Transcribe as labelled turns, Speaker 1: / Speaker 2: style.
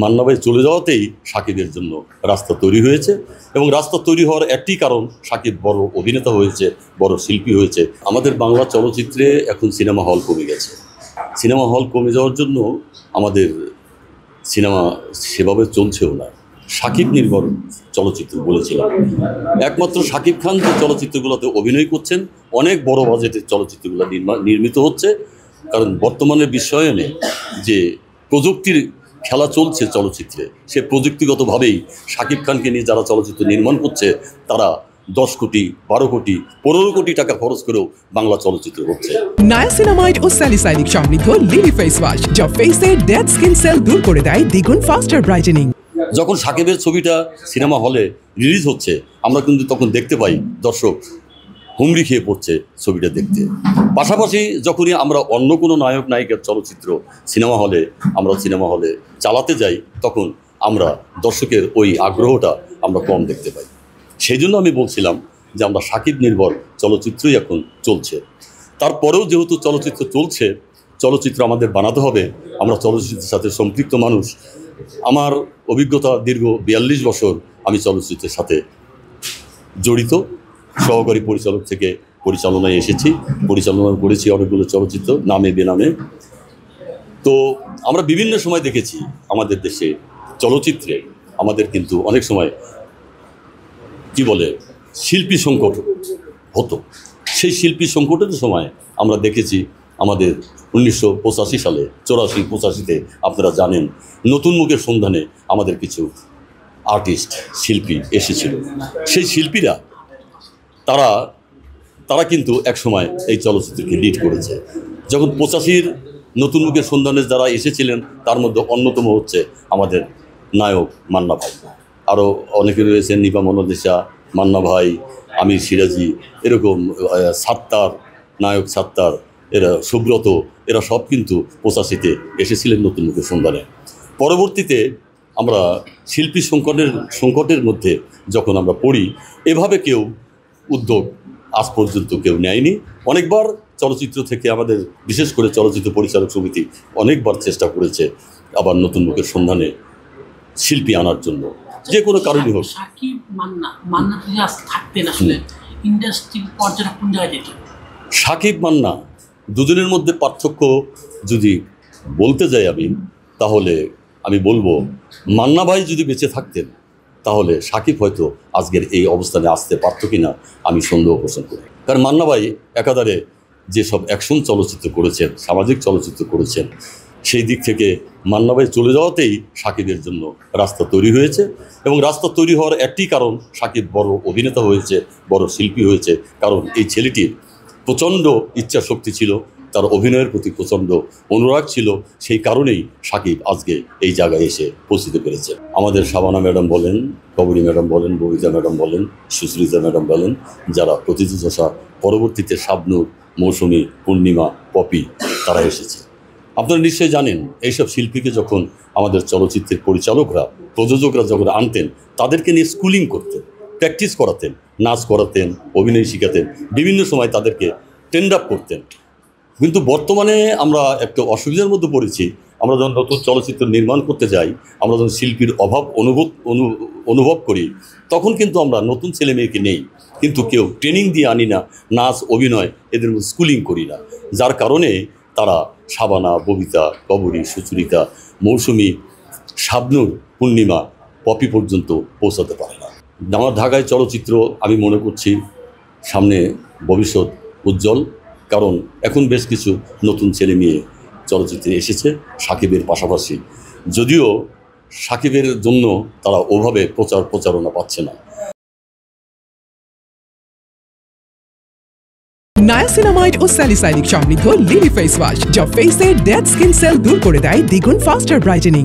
Speaker 1: মান্না ভাই চলে যাওয়াতেই সাকিবের জন্য রাস্তা তৈরি হয়েছে এবং রাস্তা তৈরি হওয়ার একটি কারণ সাকিব বড় অভিনেতা হয়েছে, বড় শিল্পী হয়েছে। আমাদের বাংলা চলচ্চিত্রে এখন সিনেমা হল কমে গেছে। সিনেমা হল কমে যাওয়ার জন্য আমাদের সিনেমা সেভাবে চলছেও না। সাকিব নির্ভর চলচ্চিত্র বলেছিলাম, একমাত্র সাকিব খান যে চলচ্চিত্রগুলোতে অভিনয় করছেন, অনেক বড় বাজেটের চলচ্চিত্রগুলো নির্মিত হচ্ছে। কারণ বর্তমানে বিশ্বায়নে যে প্রযুক্তির খেলা চলছে চলচ্চিত্রে, সে প্রযুক্তিগতভাবেই সাকিব খানকে নিয়ে যারা চলচ্চিত্র নির্মাণ করছে তারা 10 কোটি, 12 কোটি, 15 কোটি টাকা খরচ করেও বাংলা চলচ্চিত্র হচ্ছে।
Speaker 2: নায়াসিনামাইড ও স্যালিসাইলিক সমৃদ্ধ লিলি ফেস ওয়াশ যা ফেসের ডেড স্কিন সেল দূর করে দেয় দ্বিগুণ ফাস্টার ব্রাইটেনিং।
Speaker 1: যখন সাকিবের ছবিটা সিনেমা হলে রিলিজ হচ্ছে, আমরা কিন্তু তখন দেখতে পাই দর্শক হুমড়ি খেয়ে পড়ছে ছবিটা দেখতে। পাশাপাশি যখনই আমরা অন্য কোনো নায়ক নায়িকার চলচ্চিত্র সিনেমা হলে চালাতে যাই, তখন আমরা দর্শকের ওই আগ্রহটা আমরা কম দেখতে পাই। সেই জন্য আমি বলছিলাম যে আমরা সাকিব নির্ভর চলচ্চিত্রই এখন চলছে। তারপরেও যেহেতু চলচ্চিত্র চলছে, চলচ্চিত্র আমাদের বানাতে হবে। আমরা চলচ্চিত্রের সাথে সম্পৃক্ত মানুষ। আমার অভিজ্ঞতা দীর্ঘ 42 বছর আমি চলচ্চিত্রের সাথে জড়িত। সহকারী পরিচালক থেকে পরিচালনায় এসেছি, পরিচালনা করেছি অনেকগুলো চলচ্চিত্র নামে বেনামে। তো আমরা বিভিন্ন সময় দেখেছি আমাদের দেশে চলচ্চিত্রে আমাদের কিন্তু অনেক সময় শিল্পী সংকট হতো। সেই শিল্পী সংকটের সময় আমরা দেখেছি আমাদের 1985 সালে 84-85-তে আপনারা জানেন, নতুন মুখের সন্ধানে আমাদের কিছু আর্টিস্ট শিল্পী এসেছিল। সেই শিল্পীরা তারা কিন্তু একসময় এই চলচ্চিত্রকে লিড করেছে। যখন 85-র নতুন মুখের সন্ধানে যারা এসেছিলেন, তার মধ্যে অন্যতম হচ্ছে আমাদের নায়ক মান্না ভাই। আরও অনেকে রয়েছেন, নিপা মনোদেশা, মান্না ভাই, আমির সিরাজি, এরকম নায়ক সাত্তার, এরা সুব্রত, এরা সব কিন্তু 85-তে এসেছিলেন নতুন মুখের সন্ধানে। পরবর্তীতে আমরা শিল্পী সংকটের মধ্যে যখন আমরা পড়ি, এভাবে কেউ উদ্যোগ আজ পর্যন্ত কেউ নেয়নি। অনেকবার চলচ্চিত্র থেকে আমাদের, বিশেষ করে চলচ্চিত্র পরিচালক সমিতি অনেকবার চেষ্টা করেছে আবার নতুন মুখের সন্ধানে শিল্পী আনার জন্য, যে কোনো কারণই হোক।
Speaker 3: সাকিব মান্না যদি আজ থাকতেন, আসলে ইন্ডাস্ট্রির পর্যায়ে কোন জায়গায় যেত?
Speaker 1: সাকিব মান্না দুজনের মধ্যে পার্থক্য যদি বলতে যাই তাহলে আমি বলবো, মান্না ভাই যদি বেঁচে থাকতেন তাহলে সাকিব হয়তো আজকের এই অবস্থানে আসতে পারত কিনা আমি সন্দেহ পোষণ করি। কারণ মান্না ভাই একাধারে যেসব অ্যাকশন চলচ্চিত্র করেছেন, সামাজিক চলচ্চিত্র করেছেন, সেই দিক থেকে মান্না ভাই চলে যাওয়াতেই সাকিবের জন্য রাস্তা তৈরি হয়েছে। এবং রাস্তা তৈরি হওয়ার একটি কারণ সাকিব বড় অভিনেতা হয়েছে, বড় শিল্পী হয়েছে। কারণ এই ছেলেটির প্রচণ্ড ইচ্ছা শক্তি ছিল, তার অভিনয়ের প্রতি প্রচণ্ড অনুরাগ ছিল। সেই কারণেই সাকিব আজকে এই জায়গায় এসে পৌঁছতে পেরেছে। আমাদের শাবানা ম্যাডাম বলেন, কবরী ম্যাডাম বলেন, ববিতা ম্যাডাম বলেন, সুশ্রিতা ম্যাডাম বলেন, যারা প্রতিযোগিতা, পরবর্তীতে শাবনূর, মৌসুমী, পূর্ণিমা, পপি, তারা এসেছে। আপনারা নিশ্চয়ই জানেন, এইসব শিল্পীকে যখন আমাদের চলচ্চিত্রের পরিচালকরা, প্রযোজকরা যখন আনতেন, তাদেরকে নিয়ে স্কুলিং করতেন, প্র্যাকটিস করাতেন, নাচ করাতেন, অভিনয় শিখাতেন, বিভিন্ন সময় তাদেরকে ট্রেন্ড আপ করতেন। কিন্তু বর্তমানে আমরা একটা অসুবিধার মধ্যে পড়েছি। আমরা যখন নতুন চলচ্চিত্র নির্মাণ করতে যাই, আমরা যখন শিল্পীর অভাব অনুভব করি, তখন কিন্তু আমরা নতুন ছেলে মেয়েকে নেই, কিন্তু কেউ ট্রেনিং দিয়ে আনি না, নাচ, অভিনয়, এদের স্কুলিং করি না। যার কারণে তারা শাবানা, ববিতা, কবরী, সুচরিতা, মৌসুমী, শাবনূর, পূর্ণিমা, পপি পর্যন্ত পৌঁছাতে পারে না। আমার ঢাকায় চলচ্চিত্র, আমি মনে করছি সামনে ভবিষ্যৎ উজ্জ্বল। কারণ এখন বেশ কিছু নতুন ছেলে মেয়ে চলচ্চিত্রে এসেছে সাকিবের পাশাপাশি, যদিও সাকিবের জন্য তারা ওভাবে প্রচারণা পাচ্ছে না।
Speaker 2: নায়াসিনামাইড ও স্যালিসাইলিক সমৃদ্ধ লিলি ফেস ওয়াশ যা ফেসের ডেড স্কিন সেল দূর করে দেয় দ্বিগুণ ফাস্টার ব্রাইটেনিং।